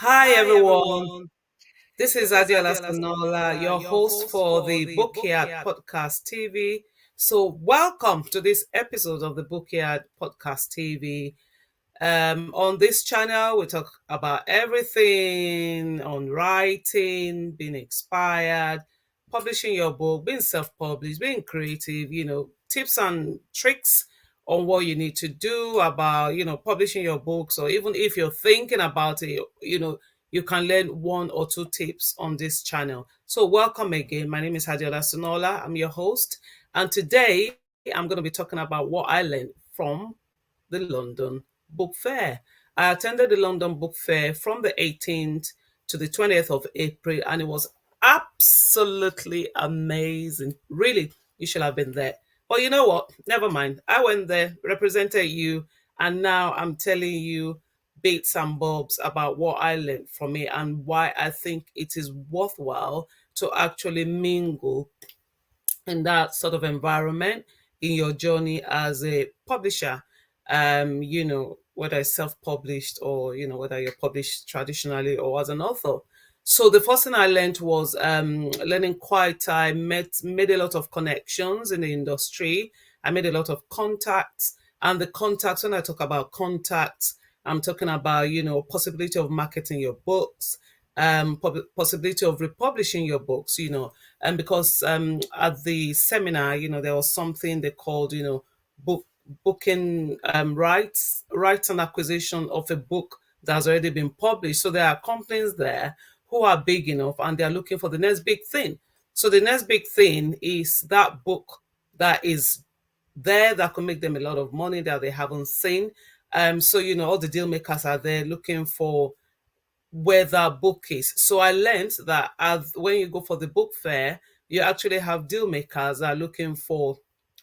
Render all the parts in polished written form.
Hi Hi everyone, everyone, this is this is Adiola Adiola Spinola, Spinola, your your host host for for the the Bookyard Bookyard. Podcast TV. So, welcome to this episode of the Bookyard Podcast TV. On this channel, we talk about everything on writing, being inspired, publishing your book, being self published, being creative, tips and tricks on what you need to do about, publishing your books, or even if you're thinking about it, you can learn one or two tips on this channel. So, welcome again. My name is Hadiola Sunola. I'm your host. And today, I'm going to be talking about what I learned from the London Book Fair. I attended the London Book Fair from the 18th to the 20th of April, and it was absolutely amazing. Really, you should have been there. But you know what? Never mind. I went there, represented you, and now I'm telling you bits and bobs about what I learned from it and why I think it is worthwhile to actually mingle in that sort of environment in your journey as a publisher. Whether it's self-published or whether you're published traditionally or as an author. So the first thing I learned was learning quite. I made a lot of connections in the industry. I made a lot of contacts, and the contacts. When I talk about contacts, I'm talking about possibility of marketing your books, possibility of republishing your books. And because at the seminar, there was something they called, book booking rights and acquisition of a book that has already been published. So there are companies there who are big enough and they're looking for the next big thing. So the next big thing is that book that is there that could make them a lot of money that they haven't seen. So all the deal makers are there looking for where that book is. So I learned that when you go for the book fair, you actually have deal makers that are looking for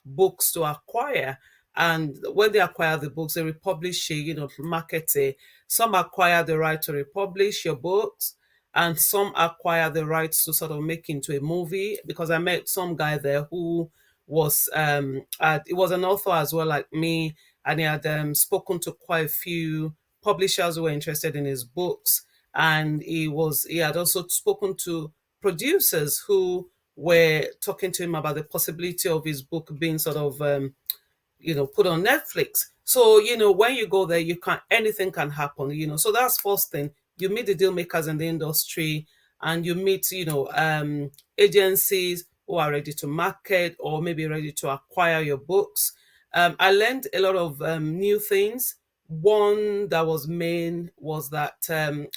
books to acquire. And when they acquire the books, they republish it, market it. Some acquire the right to republish your books, and some acquire the rights to sort of make into a movie. Because I met some guy there who he was an author as well, like me, and he had spoken to quite a few publishers who were interested in his books, and he had also spoken to producers who were talking to him about the possibility of his book being sort of put on Netflix. So, when you go there, anything can happen, So that's first thing. You meet the deal makers in the industry, and you meet, agencies who are ready to market or maybe ready to acquire your books. I learned a lot of new things. One that was main was that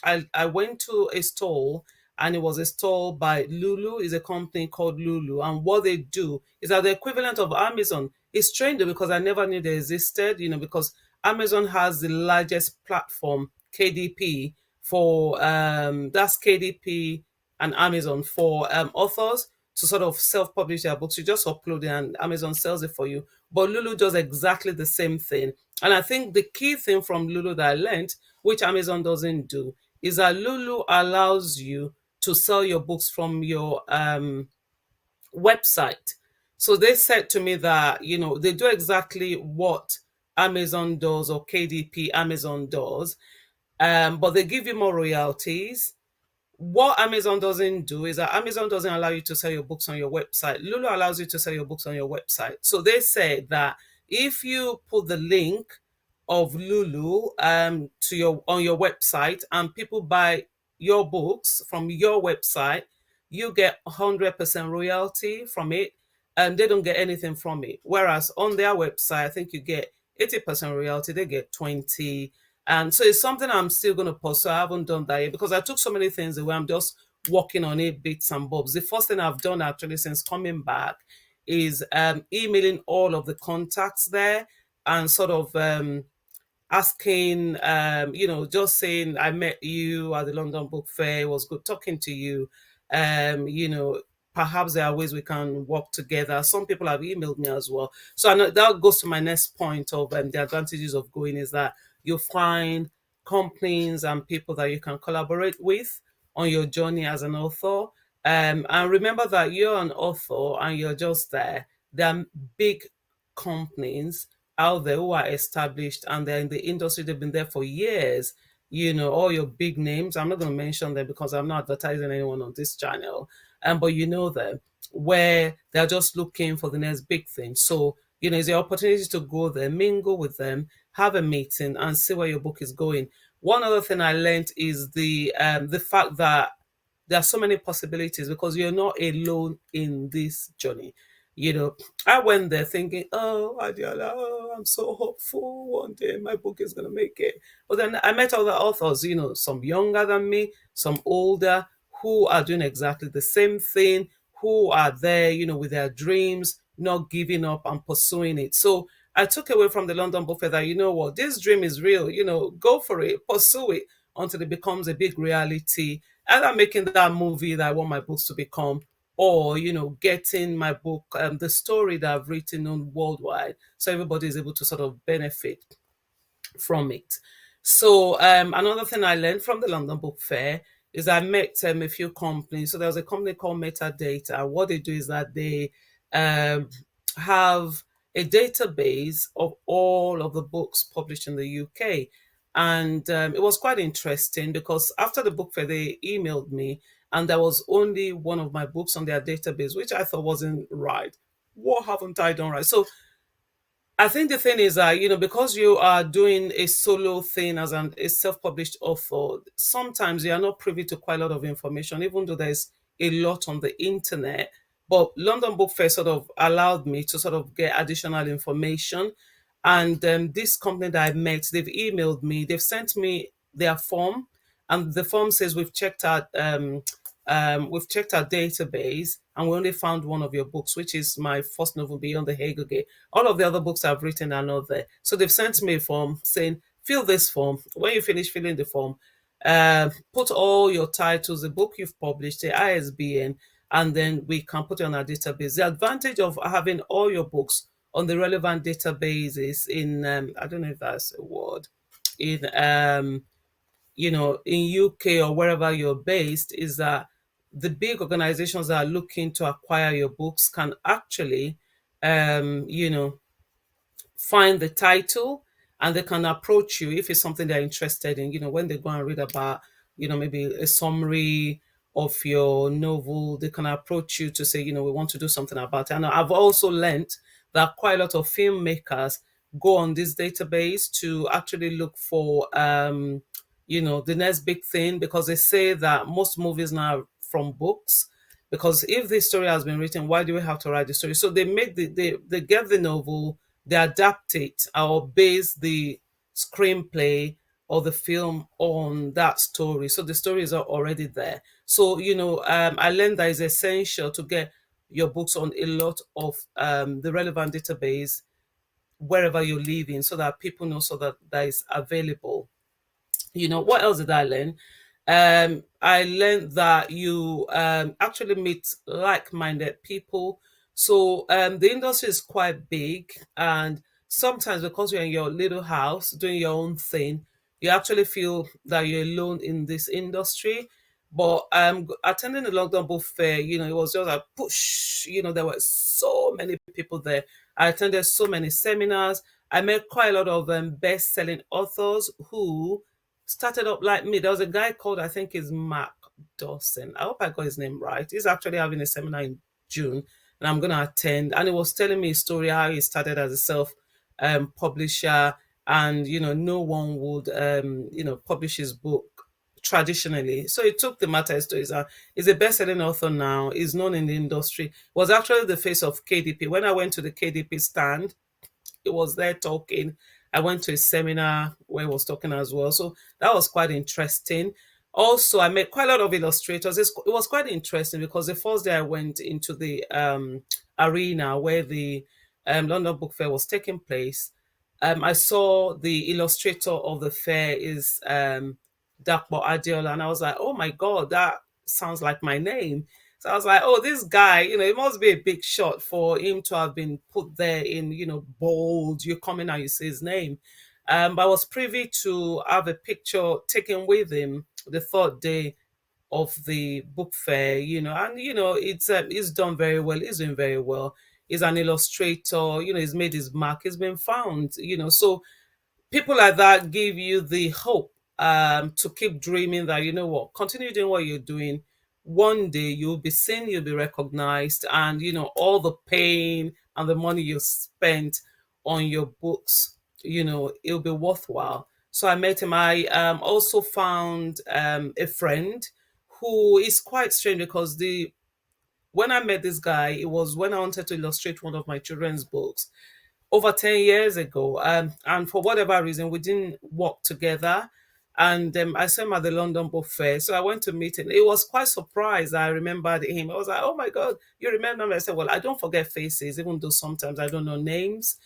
I went to a stall, and it was a stall by Lulu. Is a company called Lulu, and what they do is that the equivalent of Amazon. It's strange though, because I never knew they existed, because Amazon has the largest platform, KDP, for that's KDP and Amazon for authors to sort of self-publish their books. You just upload it and Amazon sells it for you. But Lulu does exactly the same thing. And I think the key thing from Lulu that I learned, which Amazon doesn't do, is that Lulu allows you to sell your books from your website. So they said to me that, they do exactly what Amazon does or KDP Amazon does, but they give you more royalties. What Amazon doesn't do is that Amazon doesn't allow you to sell your books on your website. Lulu allows you to sell your books on your website. So they say that if you put the link of Lulu to your on your website and people buy your books from your website, you get 100% royalty from it, and they don't get anything from it. Whereas on their website, I think you get 80% royalty, they get 20. And so it's something I'm still going to pursue. I haven't done that yet because I took so many things away. I'm just working on it, bits and bobs. The first thing I've done actually since coming back is emailing all of the contacts there and sort of asking, just saying, I met you at the London Book Fair. It was good talking to you. Perhaps there are ways we can work together. Some people have emailed me as well. So I know that goes to my next point of the advantages of going is that you find companies and people that you can collaborate with on your journey as an author. And remember that you're an author and you're just there. There are big companies out there who are established and they're in the industry, they've been there for years. all your big names. I'm not going to mention them because I'm not advertising anyone on this channel. But you know them, where they're just looking for the next big thing. So, it's the opportunity to go there, mingle with them, have a meeting, and see where your book is going. One other thing I learned is the fact that there are so many possibilities because you're not alone in this journey. You know, I went there thinking, oh, Adiola, oh, I'm so hopeful. One day my book is going to make it. But then I met other authors, some younger than me, some older, who are doing exactly the same thing, who are there, with their dreams, not giving up and pursuing it. So I took away from the London Book Fair that, what, this dream is real, go for it, pursue it until it becomes a big reality. Either making that movie that I want my books to become, or getting my book, the story that I've written on worldwide, so everybody is able to sort of benefit from it. So another thing I learned from the London Book Fair is I met a few companies. So there was a company called Metadata. What they do is that they um, have a database of all of the books published in the UK. And it was quite interesting because after the book fair, they emailed me and there was only one of my books on their database, which I thought wasn't right. What haven't I done right? So I think the thing is that, because you are doing a solo thing as a self-published author, sometimes you are not privy to quite a lot of information, even though there's a lot on the internet. But London Book Fair sort of allowed me to sort of get additional information. And this company that I met, they've emailed me, they've sent me their form, and the form says we've checked our database and we only found one of your books, which is my first novel, Beyond the Hagel Gate. All of the other books I've written are not there. So they've sent me a form saying, fill this form. When you finish filling the form, put all your titles, the book you've published, the ISBN, and then we can put it on our database. The advantage of having all your books on the relevant databases in, I don't know if that's a word, in in UK or wherever you're based, is that the big organizations that are looking to acquire your books can actually um, you know find the title, and they can approach you if it's something they're interested in. When they go and read about, maybe a summary of your novel, they can approach you to say, we want to do something about it. And I've also learned that quite a lot of filmmakers go on this database to actually look for the next big thing, because they say that most movies now are from books. Because if the story has been written, why do we have to write the story? So they make they get the novel, they adapt it or base the screenplay or the film on that story. So the stories are already there. So, I learned that it's essential to get your books on a lot of the relevant database wherever you're living, so that people know, so that that is available. What else did I learn? I learned that you actually meet like-minded people. So the industry is quite big, and sometimes because you're in your little house doing your own thing, you actually feel that you're alone in this industry. But attending the London Book Fair, it was just a push. There were so many people there. I attended so many seminars. I met quite a lot of best-selling authors who started up like me. There was a guy called, I think is Mark Dawson. I hope I got his name right. He's actually having a seminar in June, and I'm going to attend. And he was telling me a story how he started as a self publisher, and no one would publish his book traditionally. So he took the matter to his hand. He's a best-selling author now. He's known in the industry. Was actually the face of KDP. When I went to the KDP stand, he was there talking. I went to a seminar where he was talking as well. So that was quite interesting. Also, I met quite a lot of illustrators. It was quite interesting because the first day I went into the arena where the London Book Fair was taking place, I saw the illustrator of the fair is Dakbo Adiola, and I was like, oh my God, that sounds like my name. So I was like, oh, this guy, it must be a big shot for him to have been put there in, bold. You come in and you see his name. But I was privy to have a picture taken with him the third day of the book fair, and it's done very well. He's doing very well. He's an illustrator, he's made his mark, he's been found, so people like that give you the hope to keep dreaming that, you know what, continue doing what you're doing. One day you'll be seen, you'll be recognized, and you know, all the pain and the money you spent on your books, you know, it'll be worthwhile. So I met him. I also found a friend who is quite strange, because the when I met this guy, it was when I wanted to illustrate one of my children's books over 10 years ago. And for whatever reason, we didn't work together. And I saw him at the London Book Fair. So I went to meet him. It was quite surprised. I remembered him. I was like, oh my God, you remember me? I said, well, I don't forget faces, even though sometimes I don't know names.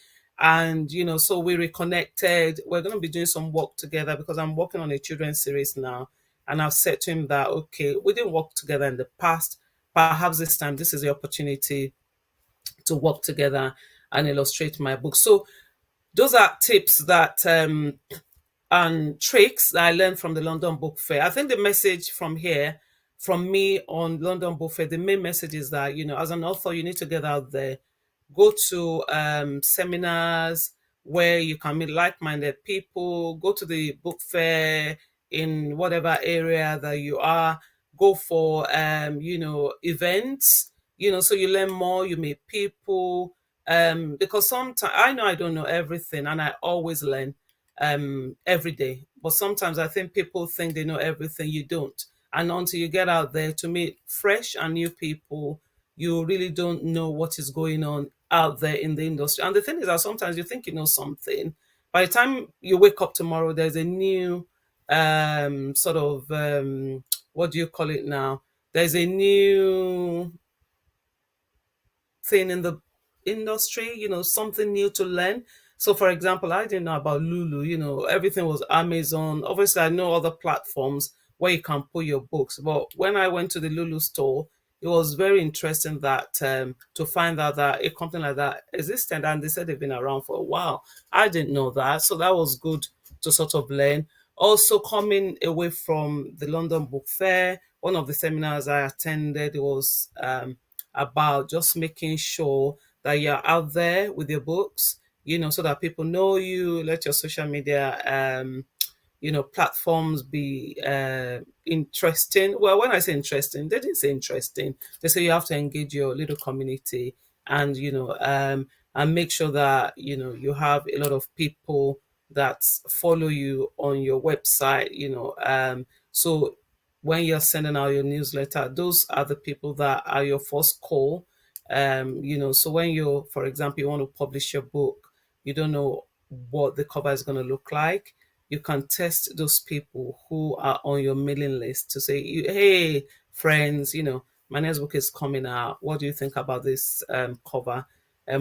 And, you know, so we reconnected. We're going to be doing some work together because I'm working on a children's series now. And I've said to him that, okay, we didn't work together in the past. Perhaps this time, this is the opportunity to work together and illustrate my book. So those are tips that and tricks that I learned from the London Book Fair. I think the message from here, from me on London Book Fair, the main message is that, you know, as an author, you need to get out there, go to seminars where you can meet like-minded people, go to the book fair in whatever area that you are, go for you know, events, you know, so you learn more, you meet people. Because sometimes I know I don't know everything, and I always learn every day. But sometimes I think people think they know everything. You don't. And until you get out there to meet fresh and new people, you really don't know what is going on out there in the industry. And the thing is that sometimes you think you know something. By the time you wake up tomorrow, there's a new sort of what do you call it now? There's a new thing in the industry, you know, something new to learn. So, for example, I didn't know about Lulu, you know, everything was Amazon. Obviously, I know other platforms where you can put your books. But when I went to the Lulu store, it was very interesting that to find out that a company like that existed, and they said they've been around for a while. I didn't know that. So that was good to sort of learn. Also, coming away from the London Book Fair, one of the seminars I attended was about just making sure that you're out there with your books, you know, so that people know you. Let your social media, you know, platforms be interesting. Well, when I say interesting, they didn't say interesting. They say you have to engage your little community, and you know, and make sure that you know you have a lot of people that follow you on your website. You know, so when you're sending out your newsletter, those are the people that are your first call. You know, so when you, for example, you want to publish your book, you don't know what the cover is going to look like. You can test those people who are on your mailing list to say, hey, friends, you know, my next book is coming out. What do you think about this cover?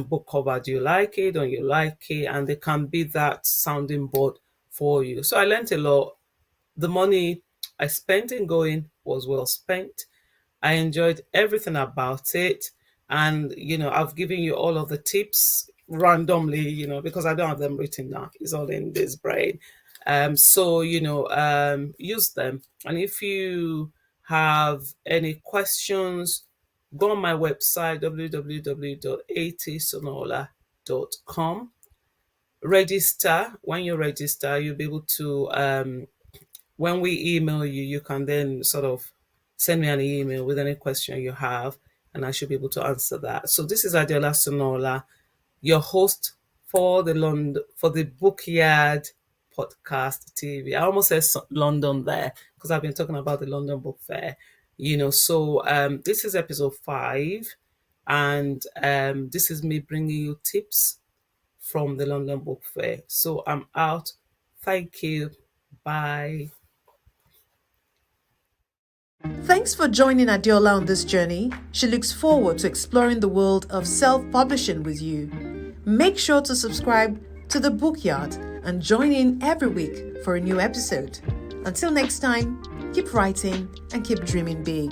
Book cover, do you like it? Don't you like it? And they can be that sounding board for you. So I learned a lot. The money I spent in going was well spent. I enjoyed everything about it. And, you know, I've given you all of the tips randomly, you know, because I don't have them written now. It's all in this brain. So, you know, use them. And if you have any questions, go on my website, www.atsonola.com. Register. When you register, you'll be able to when we email you, you can then sort of send me an email with any question you have, and I should be able to answer that. So this is Adiola Sonola, your host for the Bookyard Podcast TV. I almost said London there because I've been talking about the London Book Fair. You know, so this is episode 5, and this is me bringing you tips from the London Book Fair. So I'm out. Thank you. Bye. Thanks for joining Adiola on this journey. She looks forward to exploring the world of self-publishing with you. Make sure to subscribe to The Bookyard and join in every week for a new episode. Until next time, keep writing and keep dreaming big.